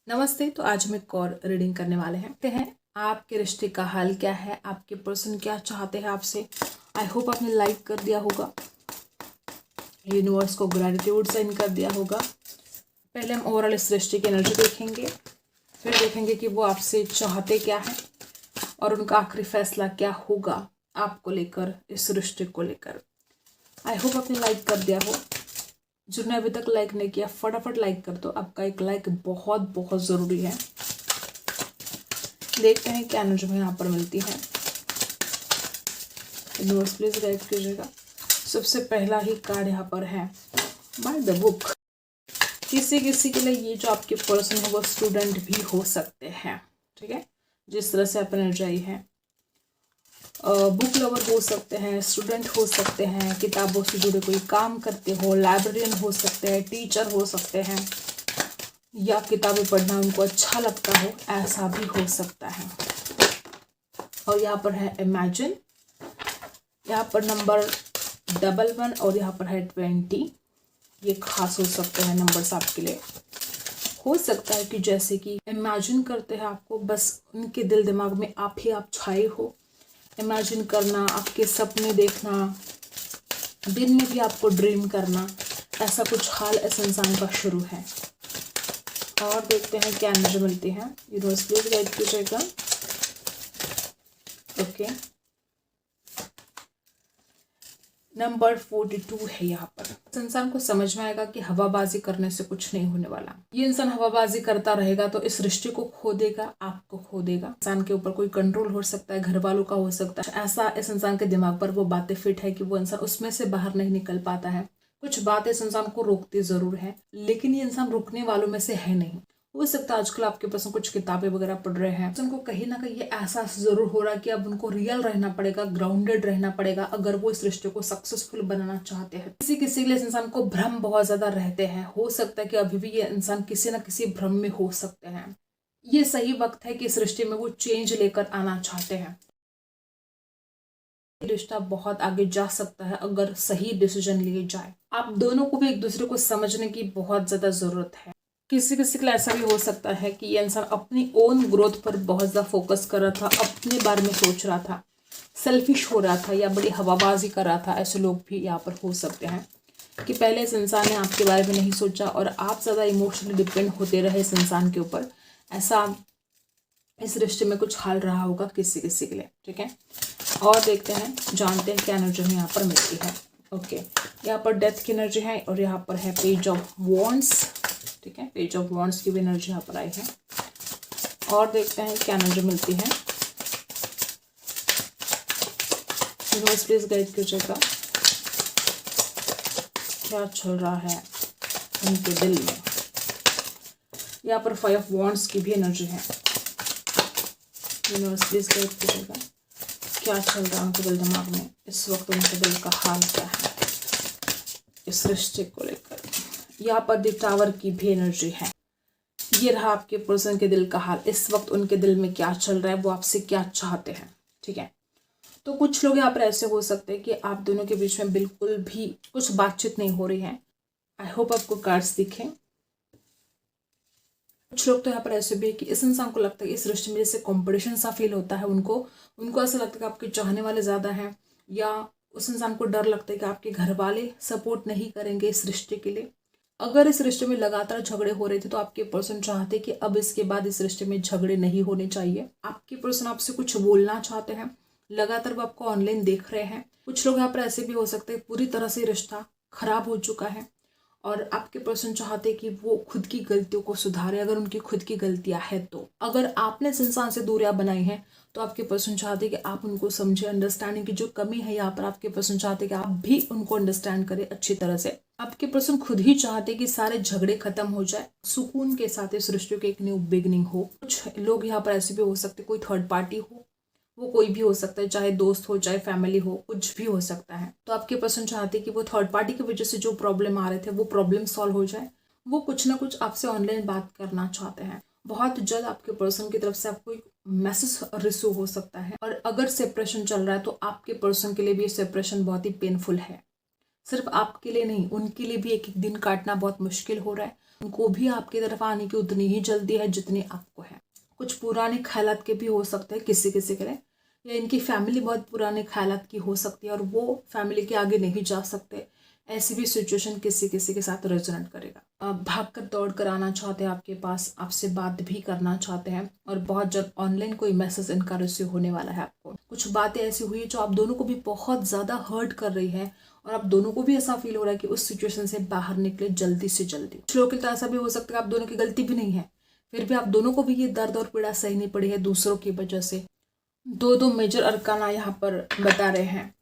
नमस्ते। तो आज हम एक और रीडिंग करने वाले हैं आपके रिश्ते का हाल क्या है, आपके पर्सन क्या चाहते हैं आपसे। आई होप आपने लाइक कर दिया होगा, यूनिवर्स को ग्रेटिट्यूड सेंड कर दिया होगा। पहले हम ओवरऑल इस रिश्ते की एनर्जी देखेंगे, फिर देखेंगे कि वो आपसे चाहते क्या है और उनका आखिरी फैसला क्या होगा आपको लेकर, इस रिश्ते को लेकर। आई होप आपने लाइक कर दिया हो। जिन्होंने अभी तक लाइक नहीं किया फटाफट लाइक कर दो, आपका एक लाइक बहुत बहुत ज़रूरी है। देखते हैं क्या एनर्जी में यहाँ पर मिलती है। यूनिवर्स प्लीज गाइड कीजिएगा। सबसे पहला ही कार्ड यहाँ पर है बाय द बुक। किसी किसी के लिए ये जो आपके पर्सन है वो स्टूडेंट भी हो सकते हैं, ठीक है। जिस तरह से आप एनर्जी आई है, बुक लवर हो सकते हैं, स्टूडेंट हो सकते हैं, किताबों से जुड़े कोई काम करते हो, लाइब्रेरियन हो सकते हैं, टीचर हो सकते हैं, या किताबें पढ़ना उनको अच्छा लगता हो, ऐसा भी हो सकता है। और यहाँ पर है इमेजिन, यहाँ पर नंबर 11 और यहाँ पर है 20। ये खास हो सकते हैं नंबर्स आपके लिए। हो सकता है कि जैसे कि इमेजिन करते हैं आपको, बस उनके दिल दिमाग में आप ही आप छाए हो। इमेजिन करना, आपके सपने देखना, दिन में भी आपको ड्रीम करना, ऐसा कुछ हाल इस इंसान का शुरू है। और देखते हैं क्या एनर्जी मिलती है। यूनिवर्स प्लीज गाइड कीजिएगा। ओके, नंबर 42 है यहाँ पर। इस इंसान को समझ में आएगा कि हवाबाजी करने से कुछ नहीं होने वाला। ये इंसान हवाबाजी करता रहेगा तो इस रिश्ते को खो देगा, आपको खो देगा। इंसान के ऊपर कोई कंट्रोल हो सकता है, घर वालों का हो सकता है। ऐसा इस इंसान के दिमाग पर वो बातें फिट है कि वो इंसान उसमें से बाहर नहीं निकल पाता है। कुछ बातें इस इंसान को रोकती जरूर है, लेकिन ये इंसान रुकने वालों में से है नहीं। हो सकता है आजकल आपके पास कुछ किताबें वगैरह पढ़ रहे हैं, उनको कहीं ना कहीं ये एहसास जरूर हो रहा है कि अब उनको रियल रहना पड़ेगा, ग्राउंडेड रहना पड़ेगा, अगर वो इस रिश्ते को सक्सेसफुल बनाना चाहते हैं। किसी किसी के लिए इस इंसान को भ्रम बहुत ज्यादा रहते हैं। हो सकता है कि अभी भी ये इंसान किसी न किसी भ्रम में हो सकते हैं। ये सही वक्त है कि इस रिश्ते में वो चेंज लेकर आना चाहते हैं। रिश्ता बहुत आगे जा सकता है अगर सही डिसीजन लिए जाए। आप दोनों को भी एक दूसरे को समझने की बहुत ज्यादा जरूरत है। किसी किसी के लिए ऐसा भी हो सकता है कि ये इंसान अपनी ओन ग्रोथ पर बहुत ज़्यादा फोकस कर रहा था, अपने बारे में सोच रहा था, सेल्फिश हो रहा था या बड़ी हवाबाजी कर रहा था। ऐसे लोग भी यहाँ पर हो सकते हैं कि पहले इस इंसान ने आपके बारे में नहीं सोचा और आप ज़्यादा इमोशनली डिपेंड होते रहे इस इंसान के ऊपर। ऐसा इस रिश्ते में कुछ हाल रहा होगा किसी किसी के लिए, ठीक है। और देखते हैं, जानते हैं क्या एनर्जी यहाँ पर मिलती है। ओके, यहाँ पर डेथ की एनर्जी है और यहाँ पर है पेज ऑफ वॉन्ड्स, ठीक है। पेज ऑफ वॉन्ड्स की भी एनर्जी यहाँ पर आई है। और देखते हैं क्या एनर्जी मिलती है। यूनिवर्स प्लीज गाइड कीजिएगा, क्या चल रहा है उनके दिल में। यहाँ पर 5 ऑफ वॉन्ड्स की भी एनर्जी है। यूनिवर्स प्लीज गाइड कीजिएगा, क्या चल रहा है उनके दिल दिमाग में इस वक्त, उनके दिल का हाल क्या है इस रिश्ते को लेकर। यहाँ पर द टावर की भी एनर्जी है। ये रहा आपके पर्सन के दिल का हाल। इस वक्त उनके दिल में क्या चल रहा है, वो आपसे क्या चाहते हैं, ठीक है। तो कुछ लोग यहाँ पर ऐसे हो सकते हैं कि आप दोनों के बीच में बिल्कुल भी कुछ बातचीत नहीं हो रही है। आई होप आपको कार्ड्स दिखें। कुछ लोग तो यहाँ पर ऐसे भी है कि इस इंसान को लगता है इस रिश्ते में जैसे कॉम्पिटिशन सा फील होता है उनको ऐसा लगता है कि आपके चाहने वाले ज़्यादा हैं, या उस इंसान को डर लगता है कि आपके घर वाले सपोर्ट नहीं करेंगे इस रिश्ते के लिए। अगर इस रिश्ते में लगातार झगड़े हो रहे थे तो आपके पर्सन चाहते कि अब इसके बाद इस रिश्ते में झगड़े नहीं होने चाहिए। आपके पर्सन आपसे कुछ बोलना चाहते हैं, लगातार वो आपको ऑनलाइन देख रहे हैं। कुछ लोग यहाँ पर ऐसे भी हो सकते हैं पूरी तरह से रिश्ता खराब हो चुका है और आपके पर्सन चाहते कि वो खुद की गलतियों को सुधारे, अगर उनकी खुद की गलतियां है तो। अगर आपने इस इंसान से दूरियां बनाई हैं तो आपके पर्सन चाहते कि आप उनको समझे, अंडरस्टैंडिंग की जो कमी है यहाँ पर आपके पर्सन चाहते कि आप भी उनको अंडरस्टैंड करें अच्छी तरह से। आपके पर्सन खुद ही चाहते कि सारे झगड़े खत्म हो जाए, सुकून के साथ इस रिश्ते की एक न्यू बिगनिंग हो। कुछ लोग यहाँ पर ऐसे भी हो सकते, कोई थर्ड पार्टी हो, वो कोई भी हो सकता है, चाहे दोस्त हो चाहे फैमिली हो, कुछ भी हो सकता है। तो आपके पर्सन चाहते कि वो थर्ड पार्टी की वजह से जो प्रॉब्लम आ रहे थे वो प्रॉब्लम सॉल्व हो जाए। वो कुछ ना कुछ आपसे ऑनलाइन बात करना चाहते हैं। बहुत जल्द आपके पर्सन की तरफ से आपको एक मैसेज रिसीव हो सकता है। और अगर सेपरेशन चल रहा है तो आपके पर्सन के लिए भी सेपरेशन बहुत ही पेनफुल है। सिर्फ आपके लिए नहीं, उनके लिए भी एक एक दिन काटना बहुत मुश्किल हो रहा है। उनको भी आपकी तरफ आने की उतनी ही जल्दी है जितनी आपको है। कुछ पुराने ख्यालात के भी हो सकते हैं किसी किसी के लिए, या इनकी फैमिली बहुत पुराने ख्यालात की हो सकती है और वो फैमिली के आगे नहीं जा सकते। ऐसी भी सिचुएशन किसी किसी के साथ रेजोनेट करेगा। भाग कर दौड़ कर आना चाहते हैं आपके पास, आपसे बात भी करना चाहते हैं और बहुत जल्द ऑनलाइन कोई मैसेज इनका रिसीव होने वाला है आपको। कुछ बातें ऐसी हुई जो आप दोनों को भी बहुत ज़्यादा हर्ट कर रही है और आप दोनों को भी ऐसा फील हो रहा है कि उस सिचुएशन से बाहर निकले जल्दी से जल्दी। कुछ लोगों के लिए ऐसा भी हो सकता है आप दोनों की गलती भी नहीं है, फिर भी आप दोनों को भी ये दर्द और पीड़ा सहनी पड़ी है दूसरों की वजह से। दो मेजर अरकाना यहाँ पर बता रहे हैं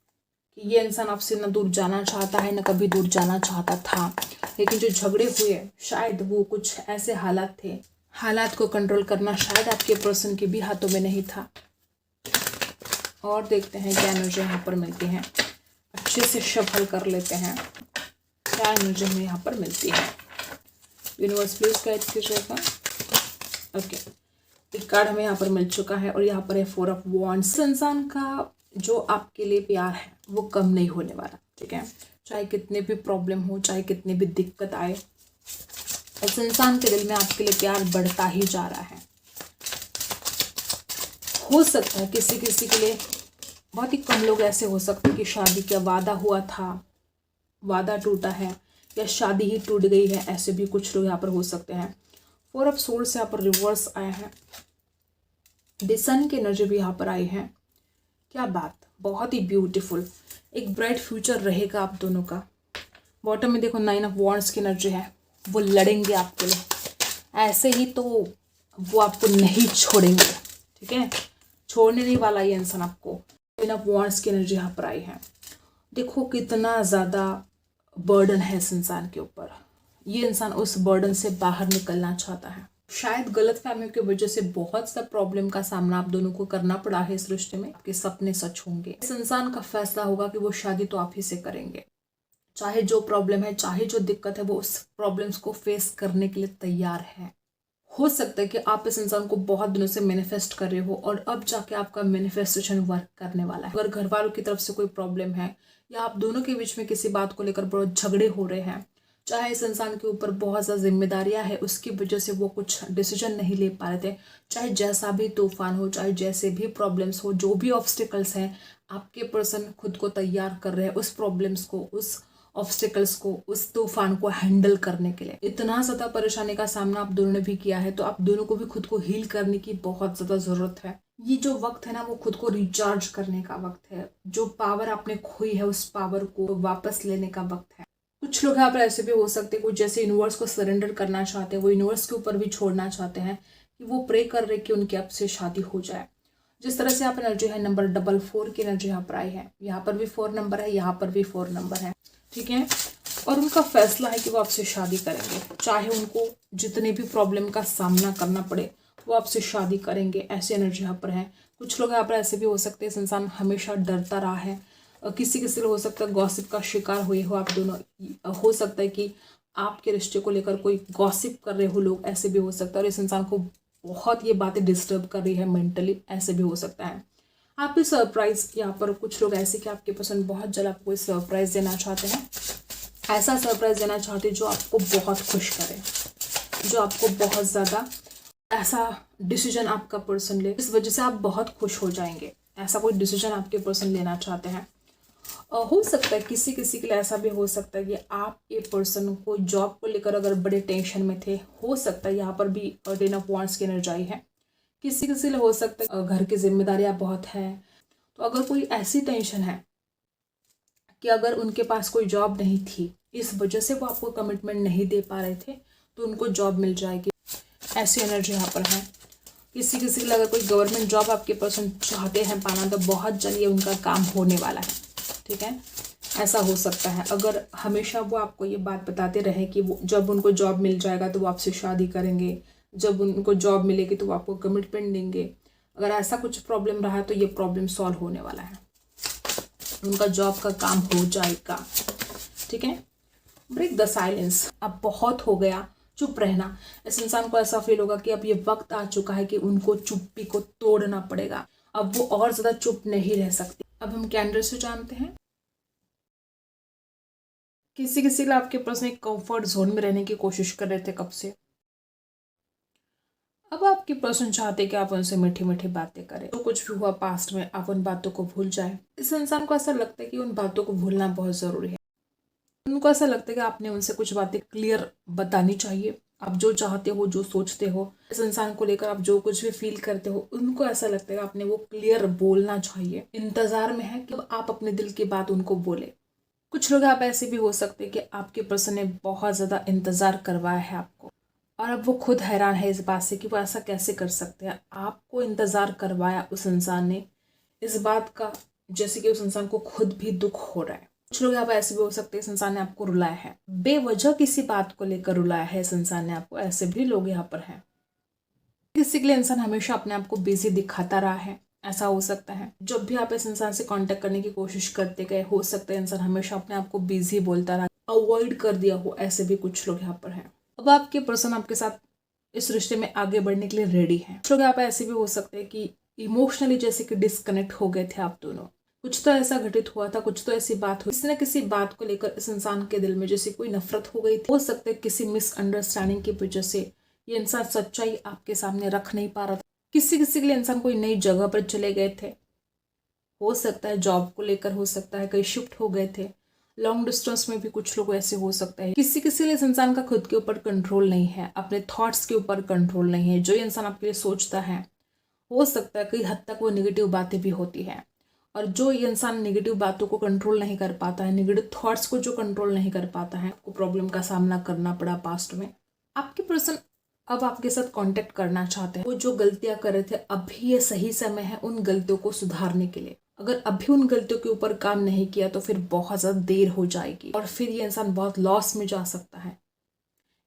कि ये इंसान आपसे न दूर जाना चाहता है, न कभी दूर जाना चाहता था, लेकिन जो झगड़े हुए शायद वो कुछ ऐसे हालात थे, हालात को कंट्रोल करना शायद आपके पर्सन के भी हाथों में नहीं था। और देखते हैं क्या एनर्जी यहाँ पर मिलती है। अच्छे से शफल कर लेते हैं क्या एनर्जी हमें यहाँ पर मिलती है। यूनिवर्स प्लीज गाइड कीजिएगा। ओके, एक कार्ड हमें यहाँ पर मिल चुका है और यहाँ पर है 4 ऑफ वॉन्ड्स। इंसान का जो आपके लिए प्यार है वो कम नहीं होने वाला, ठीक है। चाहे कितने भी प्रॉब्लम हो, चाहे कितनी भी दिक्कत आए, इस इंसान के दिल में आपके लिए प्यार बढ़ता ही जा रहा है। हो सकता है किसी किसी के लिए, बहुत ही कम लोग ऐसे हो सकते हैं कि शादी का वादा हुआ था, वादा टूटा है, या शादी ही टूट गई है, ऐसे भी कुछ लोग यहाँ पर हो सकते हैं। 4 ऑफ सोर्ड्स यहाँ पर रिवर्स आया है। द सन की एनर्जी भी यहाँ पर आई है। क्या बात, बहुत ही ब्यूटीफुल, एक ब्राइट फ्यूचर रहेगा आप दोनों का। बॉटम में देखो 9 ऑफ वॉन्ड्स की एनर्जी है। वो लड़ेंगे आपके लिए, ऐसे ही तो वो आपको नहीं छोड़ेंगे, ठीक है। छोड़ने नहीं वाला ये इंसान आपको। 9 ऑफ वॉन्ड्स की एनर्जी यहाँ पर आई है। देखो कितना ज़्यादा बर्डन है इस इंसान के ऊपर। ये इंसान उस बर्डन से बाहर निकलना चाहता है। शायद गलत फहमियों की वजह से बहुत सा प्रॉब्लम का सामना आप दोनों को करना पड़ा है इस रिश्ते में। आपके सपने सच होंगे। इस इंसान का फैसला होगा कि वो शादी तो आप ही से करेंगे। चाहे जो प्रॉब्लम है, चाहे जो दिक्कत है, वो उस प्रॉब्लम्स को फेस करने के लिए तैयार है। हो सकता है कि आप इस इंसान को बहुत दिनों से मैनिफेस्ट कर रहे हो और अब जाके आपका मैनिफेस्टेशन वर्क करने वाला है। अगर घर वालों की तरफ से कोई प्रॉब्लम है या आप दोनों के बीच में किसी बात को लेकर बहुत झगड़े हो रहे हैं, चाहे इस इंसान के ऊपर बहुत ज़्यादा जिम्मेदारियां है, उसकी वजह से वो कुछ डिसीजन नहीं ले पा रहे थे, चाहे जैसा भी तूफान हो, चाहे जैसे भी प्रॉब्लम्स हो, जो भी ऑब्स्टिकल्स हैं, आपके पर्सन खुद को तैयार कर रहे हैं उस प्रॉब्लम्स को, उस ऑब्स्टिकल्स को, उस तूफान को हैंडल करने के लिए। इतना ज़्यादा परेशानी का सामना आप दोनों ने भी किया है, तो आप दोनों को भी खुद को हील करने की बहुत ज़्यादा ज़रूरत है। ये जो वक्त है ना, वो खुद को रिचार्ज करने का वक्त है। जो पावर आपने खोई है उस पावर को वापस लेने का वक्त है। कुछ लोग यहाँ पर ऐसे भी हो सकते हैं, कुछ जैसे यूनिवर्स को सरेंडर करना चाहते हैं, वो यूनिवर्स के ऊपर भी छोड़ना चाहते हैं कि वो प्रे कर रहे कि उनकी आपसे शादी हो जाए। जिस तरह से यहाँ पर एनर्जी है, नंबर 44 की एनर्जी यहाँ पर आई है। यहाँ पर भी 4 नंबर है, यहाँ पर भी 4 नंबर है, ठीक है। और उनका फैसला है कि वो आपसे शादी करेंगे, चाहे उनको जितने भी प्रॉब्लम का सामना करना पड़े, वो आपसे शादी करेंगे। ऐसी एनर्जी यहाँ पर है। कुछ लोग यहाँ पर ऐसे भी हो सकते हैं, इस इंसान हमेशा डरता रहा है। किसी किसी को हो सकता है गॉसिप का शिकार हुए हो आप दोनों। हो सकता है कि आपके रिश्ते को लेकर कोई गॉसिप कर रहे हो लोग, ऐसे भी हो सकता है। और इस इंसान को बहुत ये बातें डिस्टर्ब कर रही है मेंटली, ऐसे भी हो सकता है। आप भी सरप्राइज, यहाँ पर कुछ लोग ऐसे कि आपके पसंद बहुत जल्द आपको कोई सरप्राइज देना चाहते हैं। ऐसा सरप्राइज देना चाहते हैं जो आपको बहुत खुश करे, जो आपको बहुत ज़्यादा, ऐसा डिसीजन आपका पर्सन ले, इस वजह से आप बहुत खुश हो जाएंगे। ऐसा कोई डिसीजन आपके पर्सन लेना चाहते हैं। हो सकता है किसी किसी के लिए ऐसा भी हो सकता है कि आप एक पर्सन को जॉब को लेकर अगर बड़े टेंशन में थे, हो सकता है यहाँ पर भी 10 ऑफ वॉन्ड्स की एनर्जी आई है। किसी किसी लिए हो सकता है घर की जिम्मेदारियां बहुत है, तो अगर कोई ऐसी टेंशन है कि अगर उनके पास कोई जॉब नहीं थी, इस वजह से वो आपको कमिटमेंट नहीं दे पा रहे थे, तो उनको जॉब मिल जाएगी। ऐसी एनर्जी यहाँ पर है। किसी किसी के लिए अगर कोई गवर्नमेंट जॉब आपके पर्सन चाहते हैं पाना, तो बहुत जल्दी उनका काम होने वाला है, ठीक है। ऐसा हो सकता है। अगर हमेशा वो आपको ये बात बताते रहे कि वो जब उनको जॉब मिल जाएगा तो वो आपसे शादी करेंगे, जब उनको जॉब मिलेगी तो वो आपको कमिटमेंट देंगे, अगर ऐसा कुछ प्रॉब्लम रहा तो ये प्रॉब्लम सॉल्व होने वाला है, उनका जॉब का काम हो जाएगा, ठीक है। ब्रेक द साइलेंस, अब बहुत हो गया, चुप रहना। इस इंसान को ऐसा फील होगा कि अब ये वक्त आ चुका है कि उनको चुप्पी को तोड़ना पड़ेगा। अब वो और ज़्यादा चुप नहीं रह सकती। अब हम कैंडल से जानते हैं किसी किसी लिए आपके पर्सन एक कंफर्ट जोन में रहने की कोशिश कर रहे थे कब से। अब आपकी पर्सन चाहते कि आप उनसे मीठी मीठी बातें करें, जो कुछ भी हुआ पास्ट में आप उन बातों को भूल जाए। इस इंसान को ऐसा लगता है कि उन बातों को भूलना बहुत जरूरी है। उनको ऐसा लगता है कि आपने उनसे कुछ बातें क्लियर बतानी चाहिए। आप जो चाहते हो, जो सोचते हो, इस इंसान को लेकर आप जो कुछ भी फील करते हो, उनको ऐसा लगता है कि आपने वो क्लियर बोलना चाहिए। इंतजार में है कि आप अपने दिल की बात उनको बोले। कुछ लोग आप ऐसे भी हो सकते हैं कि आपके पर्सन ने बहुत ज्यादा इंतजार करवाया है आपको, और अब वो खुद हैरान है इस बात से कि वो ऐसा कैसे कर सकते हैं। आपको इंतजार करवाया उस इंसान ने, इस बात का जैसे कि उस इंसान को खुद भी दुख हो रहा है। कुछ लोग यहाँ पर ऐसे भी हो सकते हैं इस इंसान ने आपको रुलाया है, बेवजह किसी बात को लेकर रुलाया है इस इंसान ने आपको। ऐसे भी लोग यहाँ पर हैं। किसी के लिए इंसान हमेशा अपने आप को बिजी दिखाता रहा है, ऐसा हो सकता है। जब भी आप इस इंसान से कांटेक्ट करने की कोशिश करते गए, हो सकता है इंसान हमेशा अपने आप को बिजी बोलता रहा, अवॉइड कर दिया हो। ऐसे भी कुछ लोग यहाँ पर हैं। अब आपके पर्सन आपके साथ इस रिश्ते में आगे बढ़ने के लिए रेडी हैं। कुछ लोग यहाँ पर ऐसे भी हो सकते हैं कि इमोशनली जैसे कि डिस्कनेक्ट हो गए थे आप दोनों। कुछ तो ऐसा घटित हुआ था, कुछ तो ऐसी बात हुई, किसी न किसी बात को लेकर इस इंसान के दिल में जैसे कोई नफरत हो गई थी। हो सकता है किसी मिसअंडरस्टैंडिंग की वजह से ये इंसान सच्चाई आपके सामने रख नहीं पा रहा था। किसी किसी के लिए इंसान कोई नई जगह पर चले गए थे, हो सकता है जॉब को लेकर, हो सकता है कहीं शिफ्ट हो गए थे। लॉन्ग डिस्टेंस में भी कुछ लोग ऐसे हो सकता है। किसी किसी लिए इस इंसान का खुद के ऊपर कंट्रोल नहीं है, अपने थॉट्स के ऊपर कंट्रोल नहीं है। जो इंसान आपके लिए सोचता है, हो सकता है कई हद तक वो निगेटिव बातें भी होती है। और जो ये इंसान निगेटिव बातों को कंट्रोल नहीं कर पाता है, निगेटिव थॉट्स को जो कंट्रोल नहीं कर पाता है, आपको प्रॉब्लम का सामना करना पड़ा पास्ट में। आपके पर्सन अब आपके साथ कांटेक्ट करना चाहते हैं। वो जो गलतियां कर रहे थे, अभी ये सही समय है उन गलतियों को सुधारने के लिए। अगर अभी उन गलतियों के ऊपर काम नहीं किया तो फिर बहुत ज्यादा देर हो जाएगी और फिर ये इंसान बहुत लॉस में जा सकता है।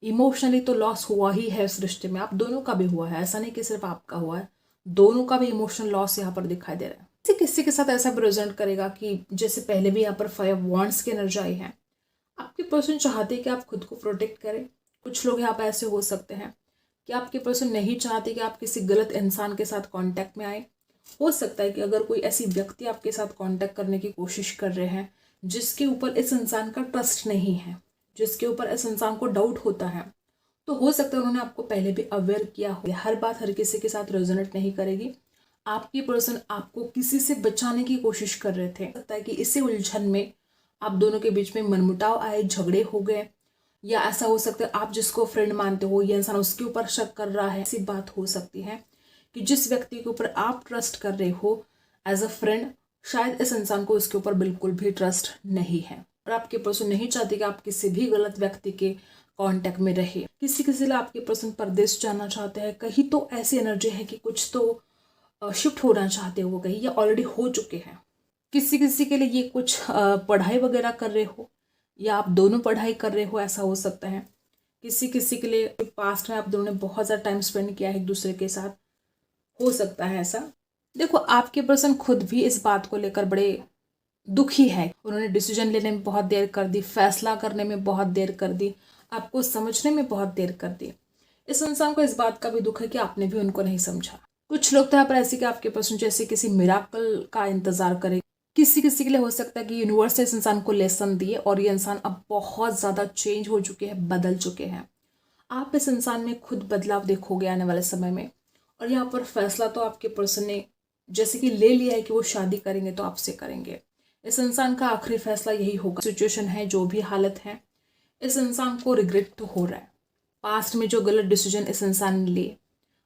इमोशनली तो लॉस हुआ ही है इस रिश्ते में, आप दोनों का भी हुआ है, ऐसा नहीं कि सिर्फ आपका हुआ है। दोनों का भी इमोशनल लॉस यहाँ पर दिखाई दे रहा है। किसी के साथ ऐसा प्रेजेंट करेगा कि जैसे पहले भी यहाँ पर 5 वॉन्ड्स की एनर्जी आई है। आपके पर्सन चाहते हैं कि आप खुद को प्रोटेक्ट करें। कुछ लोग यहाँ पर ऐसे हो सकते हैं कि आपके पर्सन नहीं चाहते कि आप किसी गलत इंसान के साथ कांटेक्ट में आए। हो सकता है कि अगर कोई ऐसी व्यक्ति आपके साथ कांटेक्ट करने की कोशिश कर रहे हैं जिसके ऊपर इस इंसान का ट्रस्ट नहीं है, जिसके ऊपर इस इंसान को डाउट होता है, तो हो सकता है उन्होंने आपको पहले भी अवेयर किया हो। हर बात हर किसी के साथ रेजोनेट नहीं करेगी। आपकी पर्सन आपको किसी से बचाने की कोशिश कर रहे थे। लगता है कि इसी उलझन में आप दोनों के बीच में मनमुटाव आए, झगड़े हो गए, या ऐसा हो सकता है आप जिसको फ्रेंड मानते हो ये इंसान उसके ऊपर शक कर रहा है। ऐसी बात हो सकती है कि जिस व्यक्ति के ऊपर आप ट्रस्ट कर रहे हो एज अ फ्रेंड, शायद इस इंसान को उसके ऊपर बिल्कुल भी ट्रस्ट नहीं है और आपके पर्सन नहीं चाहते कि आप किसी भी गलत व्यक्ति के कांटेक्ट में रहे। किसी किसी लिए आपके पर्सन परदेश जाना चाहते हैं। कहीं तो ऐसी एनर्जी है कि कुछ तो शिफ्ट होना चाहते हो वो कहीं, या ऑलरेडी हो चुके हैं। किसी किसी के लिए ये कुछ पढ़ाई वगैरह कर रहे हो, या आप दोनों पढ़ाई कर रहे हो, ऐसा हो सकता है। किसी किसी के लिए पास्ट में आप दोनों ने बहुत ज़्यादा टाइम स्पेंड किया है एक दूसरे के साथ, हो सकता है ऐसा। देखो, आपके पर्सन खुद भी इस बात को लेकर बड़े दुखी है। उन्होंने डिसीजन लेने में बहुत देर कर दी, फैसला करने में बहुत देर कर दी, आपको समझने में बहुत देर कर दी। इस इंसान को इस बात का भी दुख है कि आपने भी उनको नहीं समझा। कुछ लोग तो यहाँ पर ऐसे कि आपके पर्सन जैसे किसी मिराकल का इंतजार करे। किसी किसी के लिए हो सकता है कि यूनिवर्स ने इस इंसान को लेसन दिए और ये इंसान अब बहुत ज्यादा चेंज हो चुके हैं, बदल चुके हैं। आप इस इंसान में खुद बदलाव देखोगे आने वाले समय में। और यहाँ पर फैसला तो आपके पर्सन ने जैसे कि ले लिया है कि वो शादी करेंगे तो आपसे करेंगे। इस इंसान का आखिरी फैसला यही होगा। सिचुएशन है, जो भी हालत है, इस इंसान को रिग्रेट तो हो रहा है। पास्ट में जो गलत डिसीजन इस इंसान ने लिए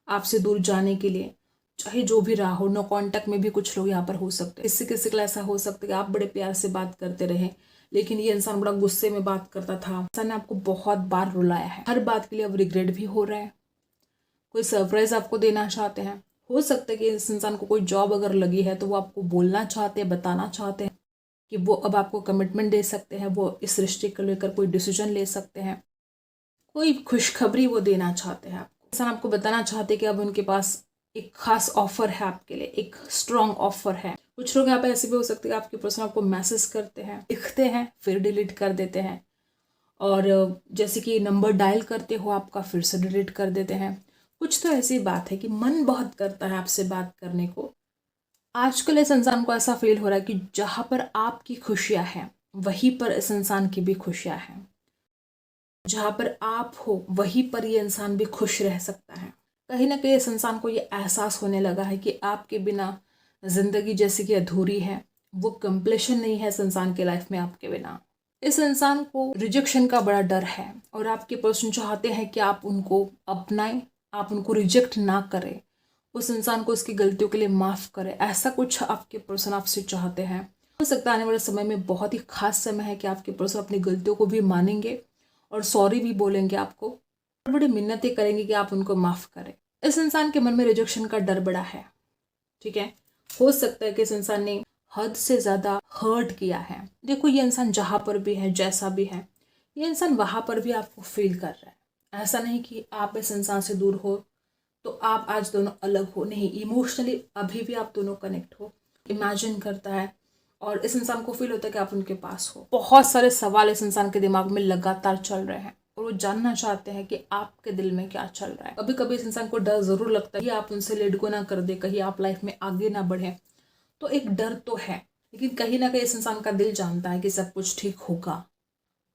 आपसे दूर जाने के लिए, चाहे जो भी रहा हो, नो कांटेक्ट में भी कुछ लोग यहाँ पर हो सकते हैं। किसी किसी के ऐसा हो सकता है कि आप बड़े प्यार से बात करते रहे, लेकिन ये इंसान बड़ा गुस्से में बात करता था। इंसान ने आपको बहुत बार रुलाया है, हर बात के लिए अब रिग्रेट भी हो रहा है। कोई सरप्राइज आपको देना चाहते हैं। हो सकता है कि इस इंसान को कोई जॉब अगर लगी है तो वो आपको बोलना चाहते हैं, बताना चाहते हैं कि वो अब आपको कमिटमेंट दे सकते हैं, वो इस रिश्ते को लेकर कोई डिसीजन ले सकते हैं, कोई खुशखबरी वो देना चाहते हैं आपको। इंसान आपको बताना चाहते हैं कि अब उनके पास एक खास ऑफर है आपके लिए, एक स्ट्रॉन्ग ऑफर है। कुछ लोग यहाँ पे ऐसे भी हो सकते हैं कि आपके पर्सन आपको मैसेज करते हैं, लिखते हैं, फिर डिलीट कर देते हैं, और जैसे कि नंबर डायल करते हो आपका, फिर से डिलीट कर देते हैं। कुछ तो ऐसी बात है कि मन बहुत करता है आपसे बात करने को। आजकल इस इंसान को ऐसा फील हो रहा है कि जहाँ पर आपकी खुशियाँ हैं, वहीं पर इस इंसान की भी खुशियाँ हैं। जहाँ पर आप हो वहीं पर ये इंसान भी खुश रह सकता है। कहीं ना कहीं इस इंसान को ये एहसास होने लगा है कि आपके बिना ज़िंदगी जैसी कि अधूरी है, वो कंप्लीशन नहीं है इस इंसान के लाइफ में आपके बिना। इस इंसान को रिजेक्शन का बड़ा डर है और आपके पर्सन चाहते हैं कि आप उनको अपनाएं, आप उनको रिजेक्ट ना करें, उस इंसान को उसकी गलतियों के लिए माफ़ करें। ऐसा कुछ आपके पर्सन आपसे चाहते हैं। हो सकता है आने वाले समय में बहुत ही खास समय है कि आपके पर्सन अपनी गलतियों को भी मानेंगे और सॉरी भी बोलेंगे आपको, और बड़ी मिन्नतें करेंगे कि आप उनको माफ़ करें। इस इंसान के मन में रिजेक्शन का डर बड़ा है, ठीक है। हो सकता है कि इस इंसान ने हद से ज़्यादा हर्ट किया है। देखो, ये इंसान जहाँ पर भी है, जैसा भी है, ये इंसान वहाँ पर भी आपको फील कर रहा है। ऐसा नहीं कि आप इस इंसान से दूर हो तो आप आज दोनों अलग हो, नहीं, इमोशनली अभी भी आप दोनों कनेक्ट हो। इमेजिन करता है और इस इंसान को फील होता है कि आप उनके पास हो। बहुत सारे सवाल इस इंसान के दिमाग में लगातार चल रहे हैं और वो जानना चाहते हैं कि आपके दिल में क्या चल रहा है। कभी कभी इस इंसान को डर जरूर लगता है कि आप उनसे लेट गो ना कर दे, कहीं आप लाइफ में आगे ना बढ़े। तो एक डर तो है, लेकिन कहीं ना कहीं इस इंसान का दिल जानता है कि सब कुछ ठीक होगा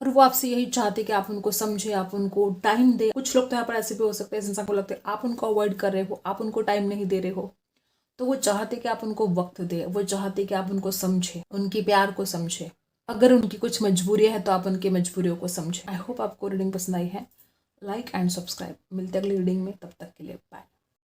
और वो आपसे यही चाहते कि आप उनको समझे, आप उनको टाइम दे। कुछ लोग तो यहाँ पर ऐसे भी हो सकते हैं, इस इंसान को लगता है आप उनको अवॉइड कर रहे हो, आप उनको टाइम नहीं दे रहे हो। तो वो चाहते कि आप उनको वक्त दे, वो चाहते कि आप उनको समझे, उनकी प्यार को समझे। अगर उनकी कुछ मजबूरियां हैं तो आप उनकी मजबूरियों को समझे। आई होप आपको रीडिंग पसंद आई है। Like and subscribe. मिलते अगली रीडिंग में, तब तक के लिए बाय।